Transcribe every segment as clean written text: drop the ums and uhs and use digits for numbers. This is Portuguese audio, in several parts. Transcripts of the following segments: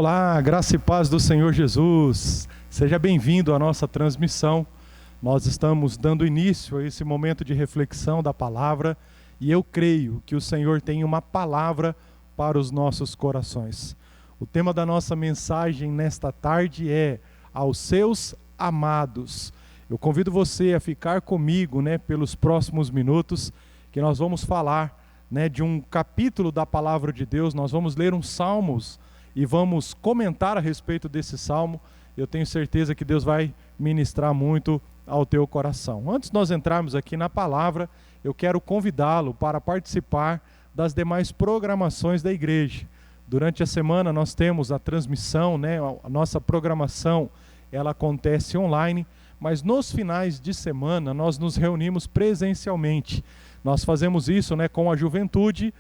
Olá, graça e paz do Senhor Jesus. Seja bem-vindo à nossa transmissão. Nós estamos dando início a esse momento de reflexão da palavra e eu creio que o Senhor tem uma palavra para os nossos corações. O tema da nossa mensagem nesta tarde é aos seus amados. Eu convido você a ficar comigo, pelos próximos minutos, que nós vamos falar, de um capítulo da palavra de Deus. Nós vamos ler uns salmos e vamos comentar a respeito desse salmo. Eu tenho certeza que Deus vai ministrar muito ao teu coração. Antes de nós entrarmos aqui na palavra, eu quero convidá-lo para participar das demais programações da igreja. Durante a semana nós temos a transmissão, a nossa programação, ela acontece online, mas nos finais de semana nós nos reunimos presencialmente. Nós fazemos isso com a juventude,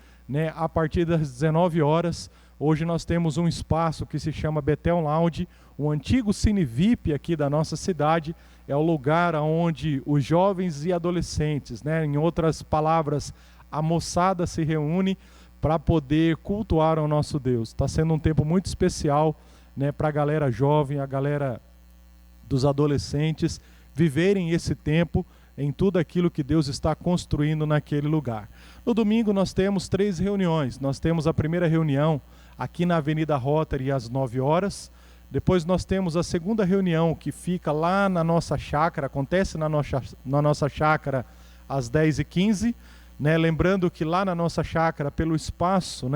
a partir das 19 horas. Hoje nós temos um espaço que se chama Betel Lounge, um antigo Cine VIP aqui da nossa cidade. É o lugar onde os jovens e adolescentes, em outras palavras, a moçada se reúne para poder cultuar ao nosso Deus. Está sendo um tempo muito especial, para a galera jovem, a galera dos adolescentes, viverem esse tempo em tudo aquilo que Deus está construindo naquele lugar. No domingo nós temos 3 reuniões. Nós temos a primeira reunião aqui na Avenida Rotary às 9 horas. Depois nós temos a segunda reunião que fica lá na nossa chácara, acontece na nossa chácara às 10h15. Lembrando que lá na nossa chácara, pelo espaço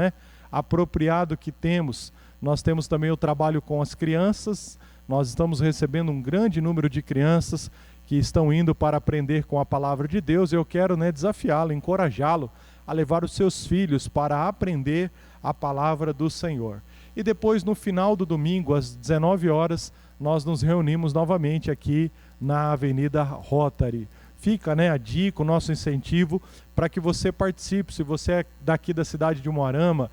apropriado que temos, nós temos também o trabalho com as crianças. Nós estamos recebendo um grande número de crianças que estão indo para aprender com a palavra de Deus. Eu quero desafiá-lo, encorajá-lo a levar os seus filhos para aprender a palavra do Senhor. E depois, no final do domingo, às 19 horas, nós nos reunimos novamente aqui na Avenida Rotary. Fica a dica, o nosso incentivo para que você participe. Se você é daqui da cidade de Umuarama,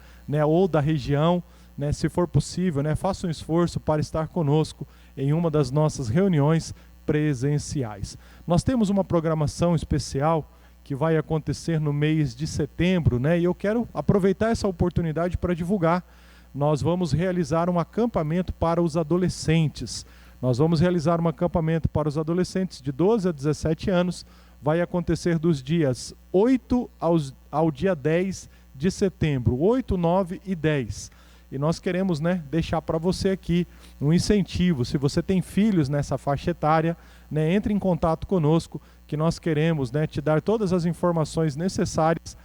ou da região, se for possível, faça um esforço para estar conosco em uma das nossas reuniões presenciais. Nós temos uma programação especial que vai acontecer no mês de setembro, e eu quero aproveitar essa oportunidade para divulgar. Nós vamos realizar um acampamento para os adolescentes. Nós vamos realizar um acampamento para os adolescentes de 12 a 17 anos. Vai acontecer dos dias 8 ao dia 10 de setembro, 8, 9 e 10. E nós queremos deixar para você aqui um incentivo. Se você tem filhos nessa faixa etária, entre em contato conosco, que nós queremos te dar todas as informações necessárias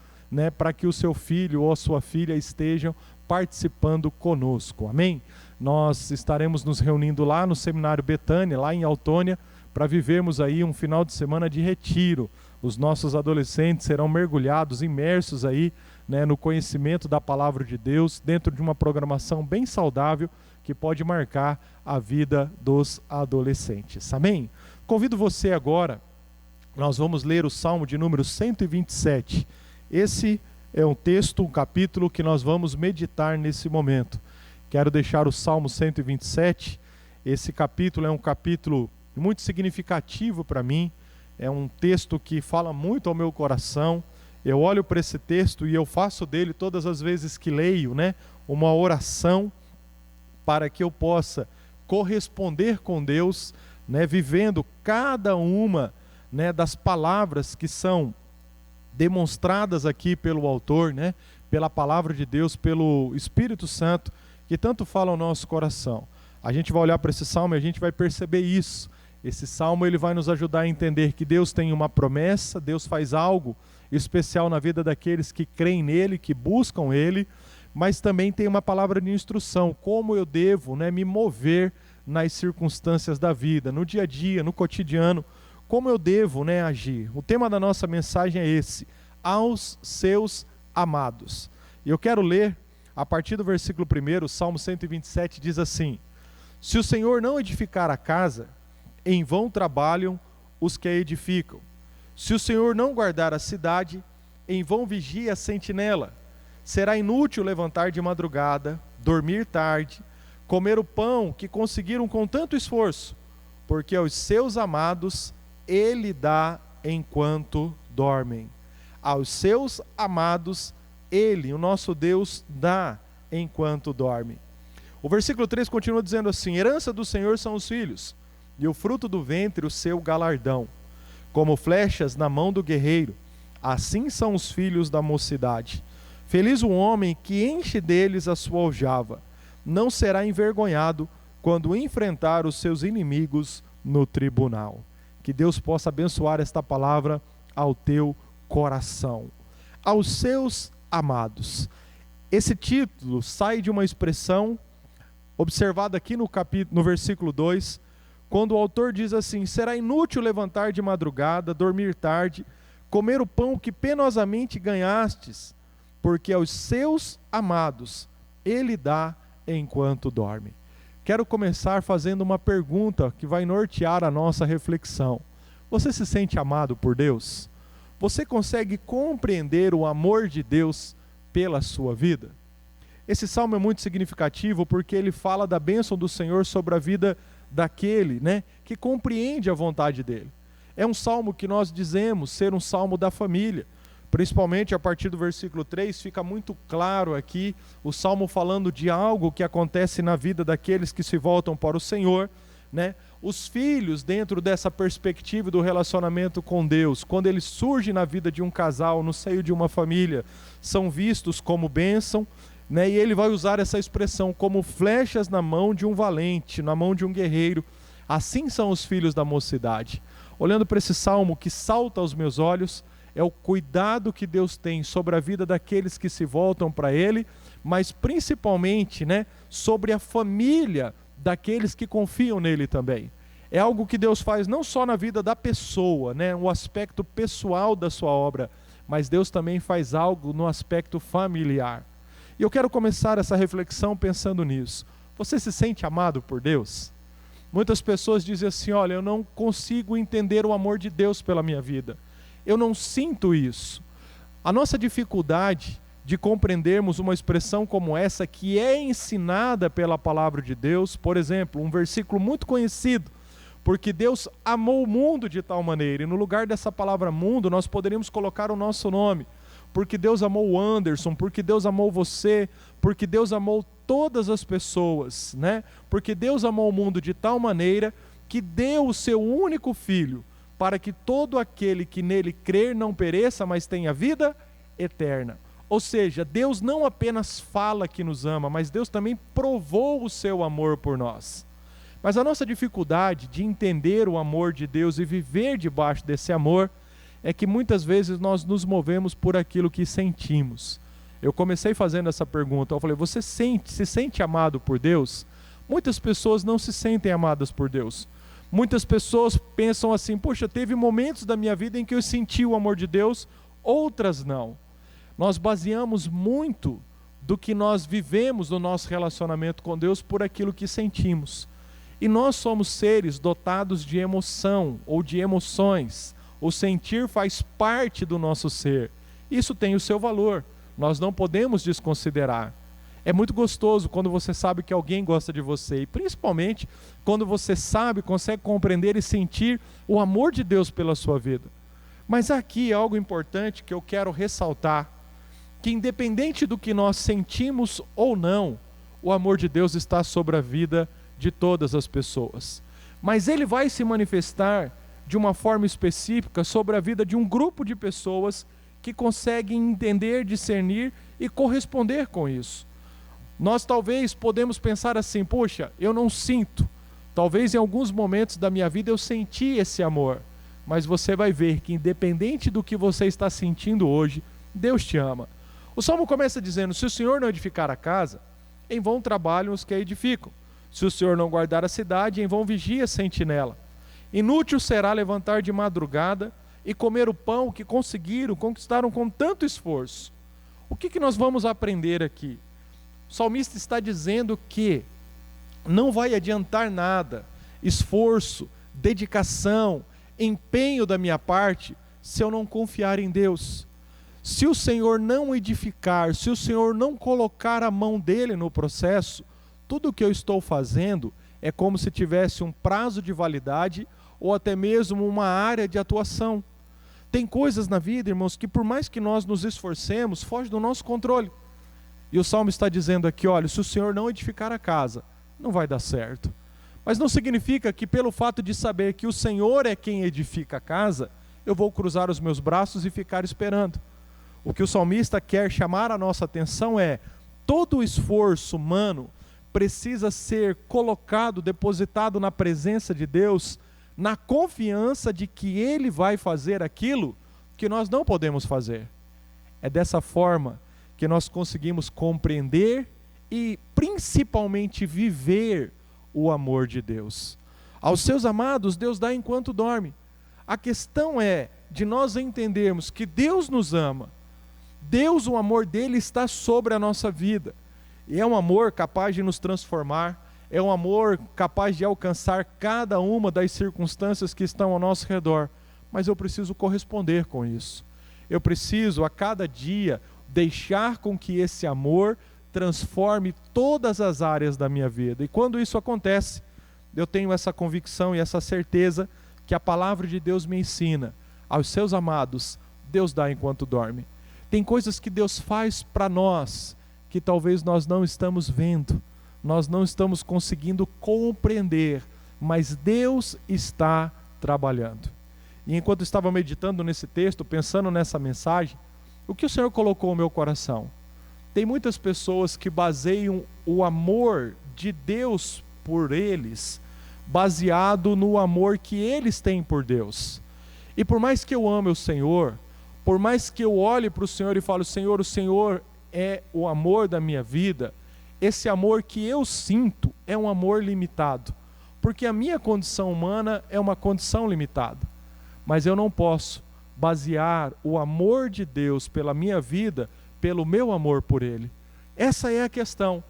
para que o seu filho ou a sua filha estejam participando conosco. Amém? Nós estaremos nos reunindo lá no Seminário Betânia, lá em Autônia, para vivermos aí um final de semana de retiro. Os nossos adolescentes serão mergulhados, imersos aí, no conhecimento da palavra de Deus, dentro de uma programação bem saudável que pode marcar a vida dos adolescentes. Amém? Convido você agora, nós vamos ler o Salmo de número 127. Esse é um texto, um capítulo que nós vamos meditar nesse momento. Quero deixar o Salmo 127. Esse capítulo é um capítulo muito significativo para mim. É um texto que fala muito ao meu coração. Eu olho para esse texto e eu faço dele, todas as vezes que leio, uma oração para que eu possa corresponder com Deus, vivendo cada uma das palavras que são demonstradas aqui pelo autor, pela palavra de Deus, pelo Espírito Santo, que tanto fala ao nosso coração. A gente vai olhar para esse salmo e a gente vai perceber isso. Esse salmo ele vai nos ajudar a entender que Deus tem uma promessa, Deus faz algo especial na vida daqueles que creem nele, que buscam ele, mas também tem uma palavra de instrução, como eu devo me mover nas circunstâncias da vida, no dia a dia, no cotidiano, como eu devo agir. O tema da nossa mensagem é esse, aos seus amados. E eu quero ler, a partir do versículo 1, o Salmo 127 diz assim: se o Senhor não edificar a casa, em vão trabalham os que a edificam. Se o Senhor não guardar a cidade, em vão vigia a sentinela. Será inútil levantar de madrugada, dormir tarde, comer o pão que conseguiram com tanto esforço, porque aos seus amados ele dá enquanto dormem. Aos seus amados ele, o nosso Deus, dá enquanto dorme. O versículo 3 continua dizendo assim: herança do Senhor são os filhos, e o fruto do ventre o seu galardão. Como flechas na mão do guerreiro, assim são os filhos da mocidade. Feliz o homem que enche deles a sua aljava, não será envergonhado quando enfrentar os seus inimigos no tribunal. Que Deus possa abençoar esta palavra ao teu coração. Aos seus amados. Esse título sai de uma expressão observada aqui no versículo 2, quando o autor diz assim: será inútil levantar de madrugada, dormir tarde, comer o pão que penosamente ganhastes, porque aos seus amados ele dá enquanto dorme. Quero começar fazendo uma pergunta que vai nortear a nossa reflexão. Você se sente amado por Deus? Você consegue compreender o amor de Deus pela sua vida? Esse salmo é muito significativo porque ele fala da bênção do Senhor sobre a vida daquele, que compreende a vontade dele. É um salmo que nós dizemos ser um salmo da família. Principalmente a partir do versículo 3, fica muito claro aqui o salmo falando de algo que acontece na vida daqueles que se voltam para o Senhor, Os filhos, dentro dessa perspectiva do relacionamento com Deus, quando eles surgem na vida de um casal, no seio de uma família, são vistos como bênção, e ele vai usar essa expressão como flechas na mão de um valente, na mão de um guerreiro. Assim são os filhos da mocidade. Olhando para esse salmo, que salta aos meus olhos é o cuidado que Deus tem sobre a vida daqueles que se voltam para Ele, mas principalmente sobre a família daqueles que confiam nele também. É algo que Deus faz não só na vida da pessoa, o aspecto pessoal da sua obra, mas Deus também faz algo no aspecto familiar. E eu quero começar essa reflexão pensando nisso. Você se sente amado por Deus? Muitas pessoas dizem assim: olha, eu não consigo entender o amor de Deus pela minha vida. Eu não sinto isso. A nossa dificuldade de compreendermos uma expressão como essa, que é ensinada pela palavra de Deus, por exemplo, um versículo muito conhecido, porque Deus amou o mundo de tal maneira, e no lugar dessa palavra mundo, nós poderíamos colocar o nosso nome, porque Deus amou o Anderson, porque Deus amou você, porque Deus amou todas as pessoas, Porque Deus amou o mundo de tal maneira que deu o seu único filho, para que todo aquele que nele crer não pereça, mas tenha vida eterna. Ou seja, Deus não apenas fala que nos ama, mas Deus também provou o seu amor por nós. Mas a nossa dificuldade de entender o amor de Deus e viver debaixo desse amor é que muitas vezes nós nos movemos por aquilo que sentimos. Eu comecei fazendo essa pergunta, eu falei: você se sente amado por Deus? Muitas pessoas não se sentem amadas por Deus. Muitas pessoas pensam assim: poxa, teve momentos da minha vida em que eu senti o amor de Deus, outras não. Nós baseamos muito do que nós vivemos no nosso relacionamento com Deus por aquilo que sentimos. E nós somos seres dotados de emoção ou de emoções. O sentir faz parte do nosso ser. Isso tem o seu valor. Nós não podemos desconsiderar. É muito gostoso quando você sabe que alguém gosta de você, e principalmente quando você sabe, consegue compreender e sentir o amor de Deus pela sua vida. Mas aqui é algo importante que eu quero ressaltar, que independente do que nós sentimos ou não, o amor de Deus está sobre a vida de todas as pessoas. Mas ele vai se manifestar de uma forma específica sobre a vida de um grupo de pessoas que conseguem entender, discernir e corresponder com isso. Nós talvez podemos pensar assim: poxa, eu não sinto. Talvez em alguns momentos da minha vida eu senti esse amor. Mas você vai ver que independente do que você está sentindo hoje, Deus te ama. O Salmo começa dizendo: se o Senhor não edificar a casa, em vão trabalham os que a edificam. Se o Senhor não guardar a cidade, em vão vigia a sentinela. Inútil será levantar de madrugada e comer o pão que conquistaram com tanto esforço. O que nós vamos aprender aqui? O salmista está dizendo que não vai adiantar nada, esforço, dedicação, empenho da minha parte, se eu não confiar em Deus. Se o Senhor não edificar, se o Senhor não colocar a mão dele no processo, tudo o que eu estou fazendo é como se tivesse um prazo de validade ou até mesmo uma área de atuação. Tem coisas na vida, irmãos, que por mais que nós nos esforcemos, foge do nosso controle. E o Salmo está dizendo aqui, olha, se o Senhor não edificar a casa, não vai dar certo. Mas não significa que pelo fato de saber que o Senhor é quem edifica a casa, eu vou cruzar os meus braços e ficar esperando. O que o salmista quer chamar a nossa atenção é, todo o esforço humano precisa ser colocado, depositado na presença de Deus, na confiança de que Ele vai fazer aquilo que nós não podemos fazer. É dessa forma que nós conseguimos compreender e principalmente viver o amor de Deus. Aos seus amados, Deus dá enquanto dorme. A questão é de nós entendermos que Deus nos ama. Deus, o amor dele está sobre a nossa vida. E é um amor capaz de nos transformar, é um amor capaz de alcançar cada uma das circunstâncias que estão ao nosso redor. Mas eu preciso corresponder com isso. Eu preciso, a cada dia, deixar com que esse amor transforme todas as áreas da minha vida. E quando isso acontece, eu tenho essa convicção e essa certeza que a palavra de Deus me ensina. Aos seus amados, Deus dá enquanto dorme. Tem coisas que Deus faz para nós, que talvez nós não estamos vendo, nós não estamos conseguindo compreender, mas Deus está trabalhando. E enquanto estava meditando nesse texto, pensando nessa mensagem, o que o Senhor colocou no meu coração? Tem muitas pessoas que baseiam o amor de Deus por eles, baseado no amor que eles têm por Deus. E por mais que eu ame o Senhor, por mais que eu olhe para o Senhor e fale, Senhor, o Senhor é o amor da minha vida, esse amor que eu sinto é um amor limitado, porque a minha condição humana é uma condição limitada. Mas eu não posso basear o amor de Deus pela minha vida, pelo meu amor por Ele. Essa é a questão.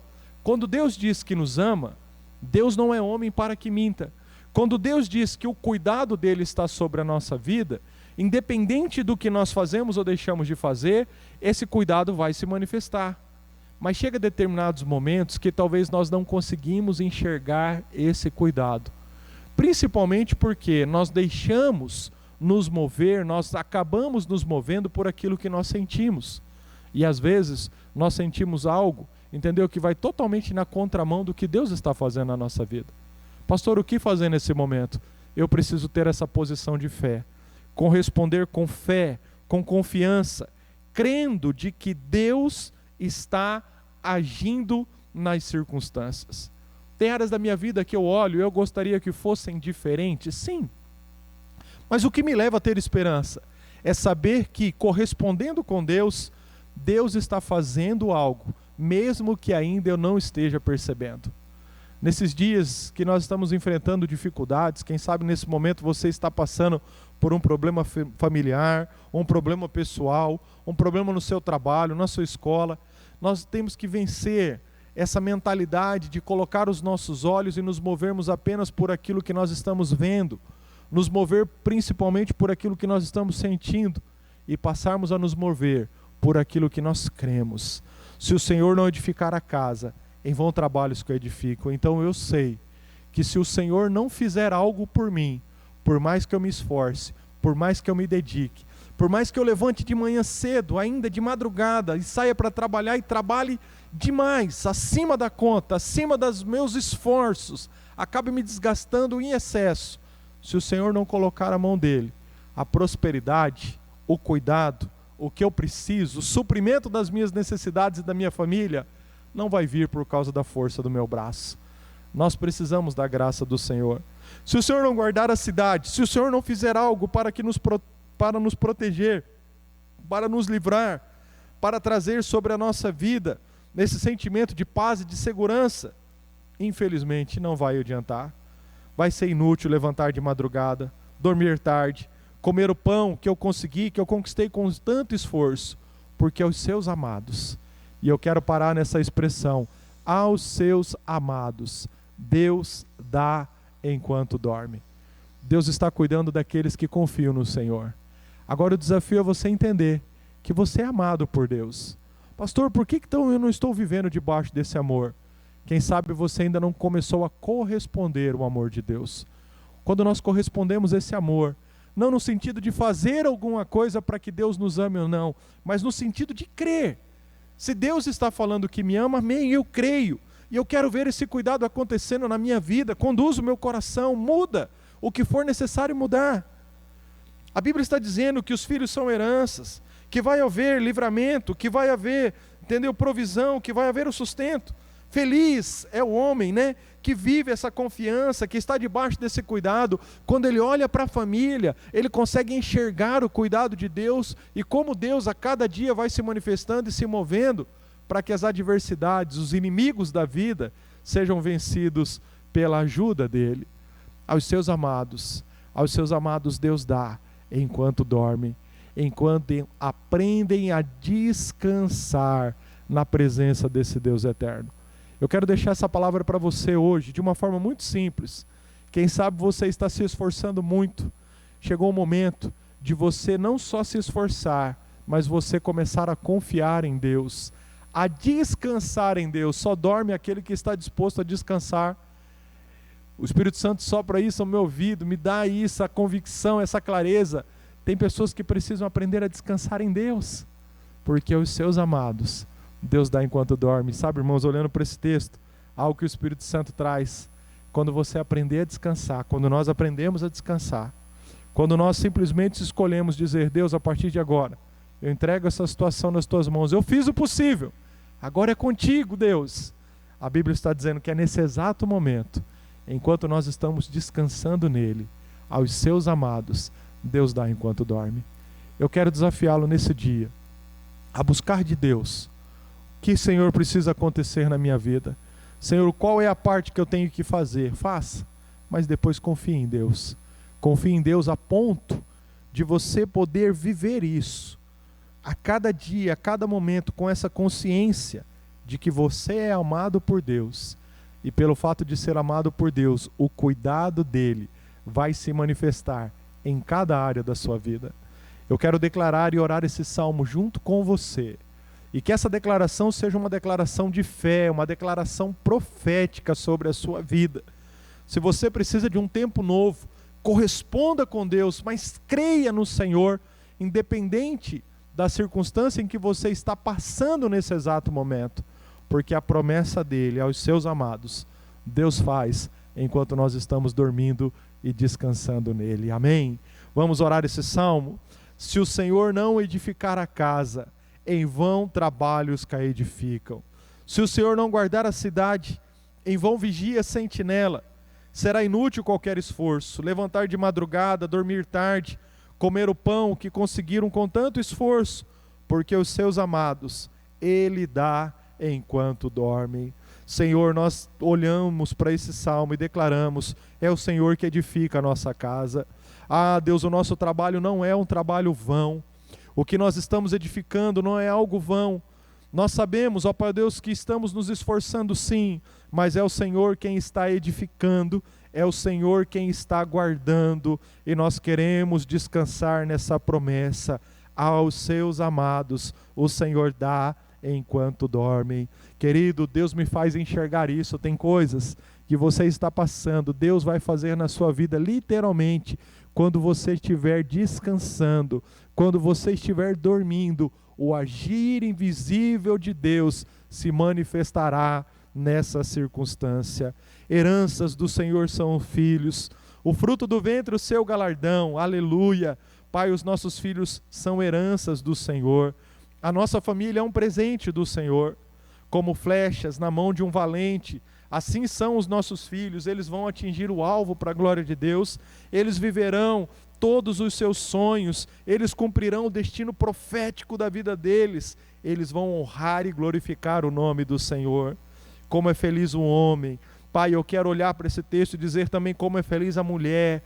Quando Deus diz que nos ama, Deus não é homem para que minta. Quando Deus diz que o cuidado dele está sobre a nossa vida, independente do que nós fazemos ou deixamos de fazer, esse cuidado vai se manifestar. Mas chega determinados momentos que talvez nós não conseguimos enxergar esse cuidado. Principalmente porque nós deixamos nos mover, nós acabamos nos movendo por aquilo que nós sentimos. E às vezes nós sentimos algo, entendeu? Que vai totalmente na contramão do que Deus está fazendo na nossa vida. Pastor, o que fazer nesse momento? Eu preciso ter essa posição de fé. Corresponder com fé, com confiança, crendo de que Deus está agindo nas circunstâncias. Tem áreas da minha vida que eu olho e eu gostaria que fossem diferentes, sim. Mas o que me leva a ter esperança é saber que, correspondendo com Deus, Deus está fazendo algo, mesmo que ainda eu não esteja percebendo. Nesses dias que nós estamos enfrentando dificuldades, quem sabe nesse momento você está passando por um problema familiar, um problema pessoal, um problema no seu trabalho, na sua escola, nós temos que vencer essa mentalidade de colocar os nossos olhos e nos movermos apenas por aquilo que nós estamos vendo, nos mover principalmente por aquilo que nós estamos sentindo e passarmos a nos mover por aquilo que nós cremos. Se o Senhor não edificar a casa, em vão trabalhos que eu edifico. Então eu sei que se o Senhor não fizer algo por mim, por mais que eu me esforce, por mais que eu me dedique, por mais que eu levante de manhã cedo, ainda de madrugada, e saia para trabalhar e trabalhe demais, acima da conta, acima dos meus esforços, acabe me desgastando em excesso, se o Senhor não colocar a mão dele, a prosperidade, o cuidado, o que eu preciso, o suprimento das minhas necessidades e da minha família, não vai vir por causa da força do meu braço. Nós precisamos da graça do Senhor. Se o Senhor não guardar a cidade, se o Senhor não fizer algo para nos proteger, para nos livrar, para trazer sobre a nossa vida nesse sentimento de paz e de segurança, infelizmente não vai adiantar. Vai ser inútil levantar de madrugada, dormir tarde, comer o pão que eu consegui, que eu conquistei com tanto esforço, porque aos seus amados, e eu quero parar nessa expressão, aos seus amados, Deus dá enquanto dorme. Deus está cuidando daqueles que confiam no Senhor. Agora o desafio é você entender que você é amado por Deus. Pastor, por que então eu não estou vivendo debaixo desse amor? Quem sabe você ainda não começou a corresponder ao amor de Deus. Quando nós correspondemos a esse amor, não no sentido de fazer alguma coisa para que Deus nos ame ou não, mas no sentido de crer Se Deus está falando que me ama, amém, eu creio. E eu quero ver esse cuidado acontecendo na minha vida. Conduz o meu coração, muda o que for necessário mudar. A Bíblia está dizendo que os filhos são heranças, que vai haver livramento, que vai haver, entendeu, provisão, que vai haver o sustento. Feliz é o homem, né, que vive essa confiança, que está debaixo desse cuidado. Quando ele olha para a família, ele consegue enxergar o cuidado de Deus e como Deus a cada dia vai se manifestando e se movendo para que as adversidades, os inimigos da vida, sejam vencidos pela ajuda dele. Aos seus amados Deus dá enquanto dormem, enquanto aprendem a descansar na presença desse Deus eterno. Eu quero deixar essa palavra para você hoje, de uma forma muito simples. Quem sabe você está se esforçando muito. Chegou o momento de você não só se esforçar, mas você começar a confiar em Deus, a descansar em Deus. Só dorme aquele que está disposto a descansar. O Espírito Santo sopra isso ao meu ouvido, me dá isso, a convicção, essa clareza. Tem pessoas que precisam aprender a descansar em Deus, porque os seus amados, Deus dá enquanto dorme. Sabe, irmãos, olhando para esse texto, algo que o Espírito Santo traz, quando você aprender a descansar, quando nós aprendemos a descansar, quando nós simplesmente escolhemos dizer, Deus, a partir de agora, eu entrego essa situação nas tuas mãos, eu fiz o possível, agora é contigo, Deus. A Bíblia está dizendo que é nesse exato momento, enquanto nós estamos descansando nele, aos seus amados, Deus dá enquanto dorme. Eu quero desafiá-lo nesse dia, a buscar de Deus, o que, Senhor, precisa acontecer na minha vida. Senhor, qual é a parte que eu tenho que fazer? Faça, mas depois confie em Deus. Confie em Deus a ponto de você poder viver isso, a cada dia, a cada momento, com essa consciência de que você é amado por Deus. E pelo fato de ser amado por Deus, o cuidado dele vai se manifestar em cada área da sua vida. Eu quero declarar e orar esse salmo junto com você. E que essa declaração seja uma declaração de fé, uma declaração profética sobre a sua vida. Se você precisa de um tempo novo, corresponda com Deus, mas creia no Senhor, independente da circunstância em que você está passando nesse exato momento. Porque a promessa dele aos seus amados, Deus faz enquanto nós estamos dormindo e descansando nele. Amém? Vamos orar esse salmo? Se o Senhor não edificar a casa, em vão trabalhos que a edificam. Se o Senhor não guardar a cidade, em vão vigia a sentinela. Será inútil qualquer esforço, levantar de madrugada, dormir tarde, comer o pão que conseguiram com tanto esforço, porque os seus amados ele dá enquanto dormem. Senhor, nós olhamos para esse salmo e declaramos, é o Senhor que edifica a nossa casa. Ah, Deus, o nosso trabalho não é um trabalho vão. O que nós estamos edificando não é algo vão. Nós sabemos, ó Pai Deus, que estamos nos esforçando sim, mas é o Senhor quem está edificando, é o Senhor quem está guardando, e nós queremos descansar nessa promessa. Aos seus amados, o Senhor dá enquanto dormem. Querido, Deus me faz enxergar isso. Tem coisas que você está passando, Deus vai fazer na sua vida literalmente, quando você estiver descansando, quando você estiver dormindo, o agir invisível de Deus se manifestará nessa circunstância. Heranças do Senhor são filhos, o fruto do ventre o seu galardão, aleluia. Pai, os nossos filhos são heranças do Senhor, a nossa família é um presente do Senhor, como flechas na mão de um valente, assim são os nossos filhos, eles vão atingir o alvo para a glória de Deus, eles viverão todos os seus sonhos, eles cumprirão o destino profético da vida deles, eles vão honrar e glorificar o nome do Senhor. Como é feliz o homem. Pai, eu quero olhar para esse texto e dizer também como é feliz a mulher,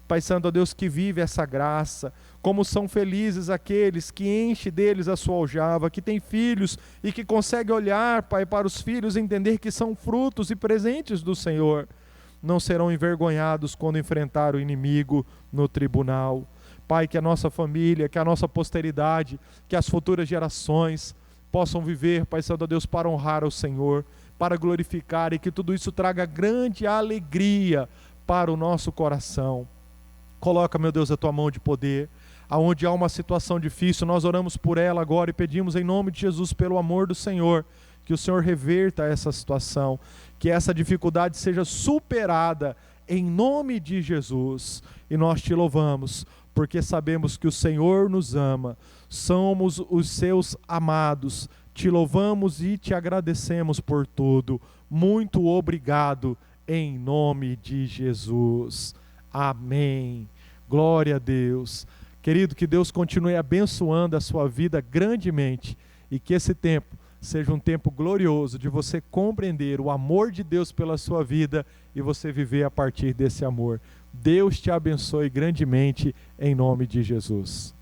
Pai Santo, ó Deus, que vive essa graça, como são felizes aqueles que enche deles a sua aljava, que tem filhos e que consegue olhar, Pai, para os filhos e entender que são frutos e presentes do Senhor. Não serão envergonhados quando enfrentar o inimigo no tribunal. Pai, que a nossa família, que a nossa posteridade, que as futuras gerações possam viver, Pai Santo, ó Deus, para honrar ao Senhor, para glorificar, e que tudo isso traga grande alegria para o nosso coração. Coloca, meu Deus, a tua mão de poder, aonde há uma situação difícil, nós oramos por ela agora e pedimos em nome de Jesus, pelo amor do Senhor, que o Senhor reverta essa situação, que essa dificuldade seja superada em nome de Jesus. E nós te louvamos, porque sabemos que o Senhor nos ama, somos os seus amados, te louvamos e te agradecemos por tudo. Muito obrigado, em nome de Jesus. Amém. Glória a Deus. Querido, que Deus continue abençoando a sua vida grandemente e que esse tempo seja um tempo glorioso de você compreender o amor de Deus pela sua vida e você viver a partir desse amor. Deus te abençoe grandemente em nome de Jesus.